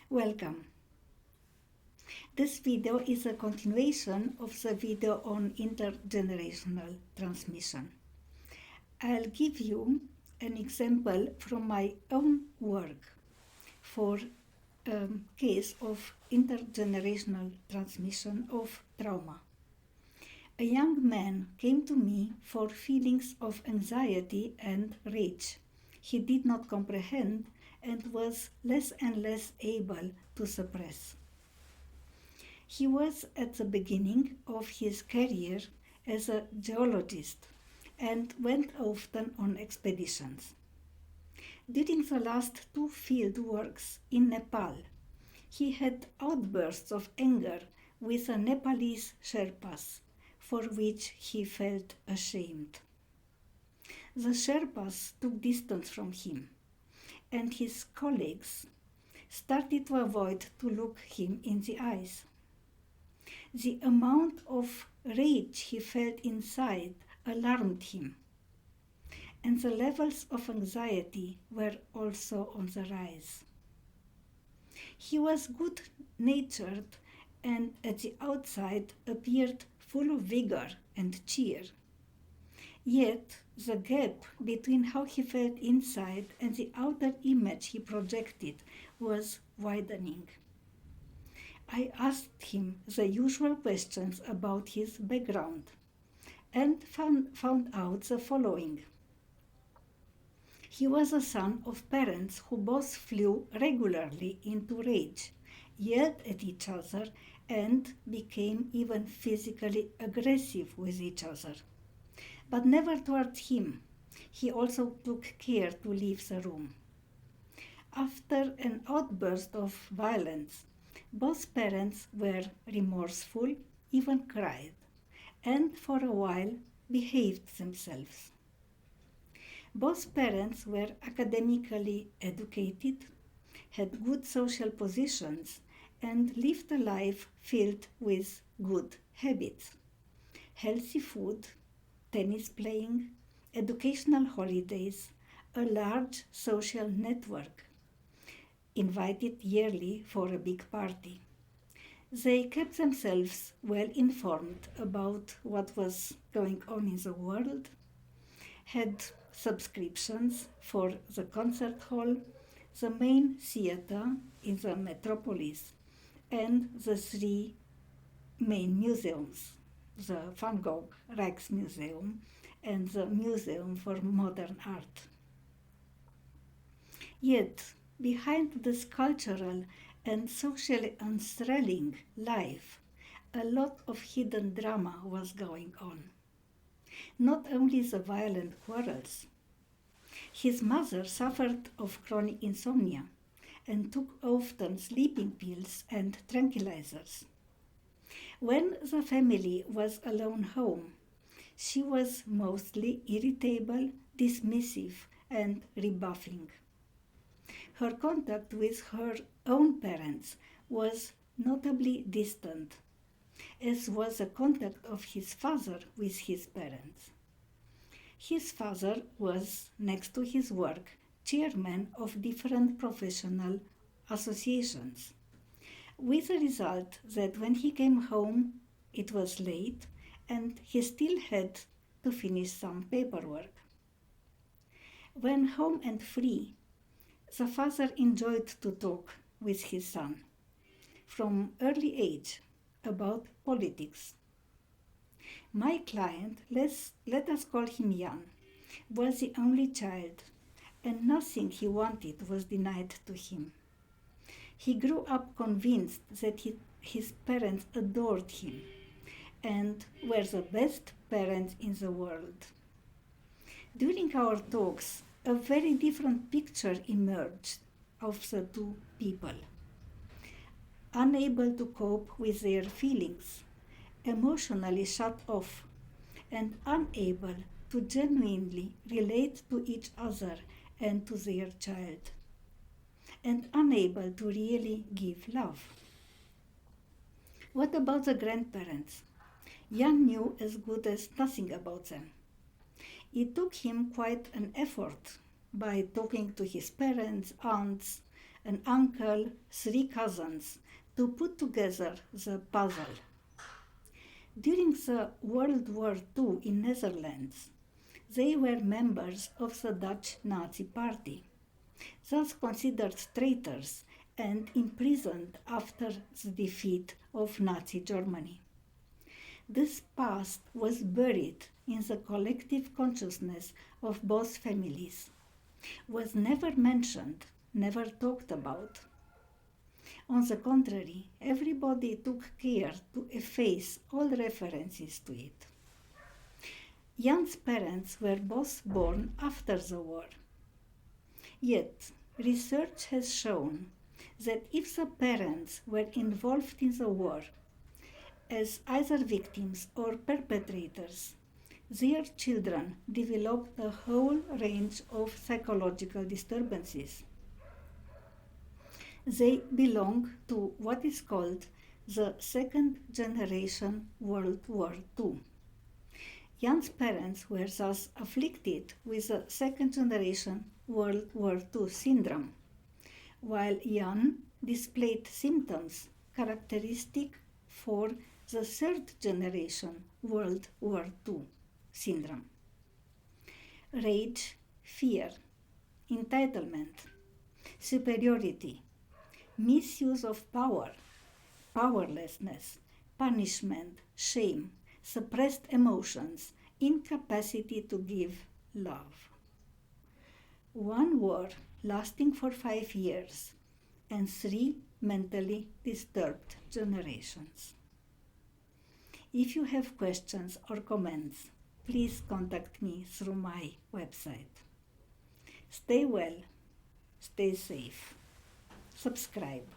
Welcome. This video is a continuation of the video on intergenerational transmission. I'll give you an example from my own work for a case of intergenerational transmission of trauma. A young man came to me for feelings of anxiety and rage. He did not comprehend and was less and less able to suppress. He was at the beginning of his career as a geologist and went often on expeditions. During the last 2 field works in Nepal, he had outbursts of anger with the Nepalese Sherpas, for which he felt ashamed. The Sherpas took distance from him, and his colleagues started to avoid to look him in the eyes. The amount of rage he felt inside alarmed him, and the levels of anxiety were also on the rise. He was good-natured and at the outside appeared full of vigor and cheer. Yet the gap between how he felt inside and the outer image he projected was widening. I asked him the usual questions about his background and found out the following. He was a son of parents who both flew regularly into rage, yelled at each other, and became even physically aggressive with each other. But never towards him. He also took care to leave the room. After an outburst of violence, both parents were remorseful, even cried, and for a while behaved themselves. Both parents were academically educated, had good social positions, and lived a life filled with good habits. Healthy food, tennis playing, educational holidays, a large social network, invited yearly for a big party. They kept themselves well informed about what was going on in the world, had subscriptions for the concert hall, the main theater in the metropolis, and the 3 main museums, the Van Gogh Rijksmuseum and the Museum for Modern Art. Yet, behind this cultural and socially unthrilling life, a lot of hidden drama was going on. Not only the violent quarrels. His mother suffered of chronic insomnia and took often sleeping pills and tranquilizers. When the family was alone home, she was mostly irritable, dismissive, and rebuffing. Her contact with her own parents was notably distant, as was the contact of his father with his parents. His father was, next to his work, chairman of different professional associations, with the result that when he came home it was late and he still had to finish some paperwork. When home and free, the father enjoyed to talk with his son, from early age, about politics. My client, let us call him Jan, was the only child, and nothing he wanted was denied to him. He grew up convinced that his parents adored him and were the best parents in the world. During our talks, a very different picture emerged of the 2 people. Unable to cope with their feelings, emotionally shut off, and unable to genuinely relate to each other and to their child, and unable to really give love. What about the grandparents? Jan knew as good as nothing about them. It took him quite an effort by talking to his parents, aunts, an uncle, 3 cousins, to put together the puzzle. During the World War II in Netherlands, they were members of the Dutch Nazi Party, thus considered traitors and imprisoned after the defeat of Nazi Germany. This past was buried in the collective consciousness of both families, was never mentioned, never talked about. On the contrary, everybody took care to efface all references to it. Jan's parents were both born after the war. Yet, research has shown that if the parents were involved in the war as either victims or perpetrators, their children developed a whole range of psychological disturbances. They belong to what is called the second generation World War II. Jan's parents were thus afflicted with the second generation World War II syndrome, while Jan displayed symptoms characteristic for the third generation World War II syndrome. Rage, fear, entitlement, superiority, misuse of power, powerlessness, punishment, shame, suppressed emotions, incapacity to give love. One war lasting for 5 years and 3 mentally disturbed generations. If you have questions or comments, please contact me through my website. Stay well, stay safe, subscribe.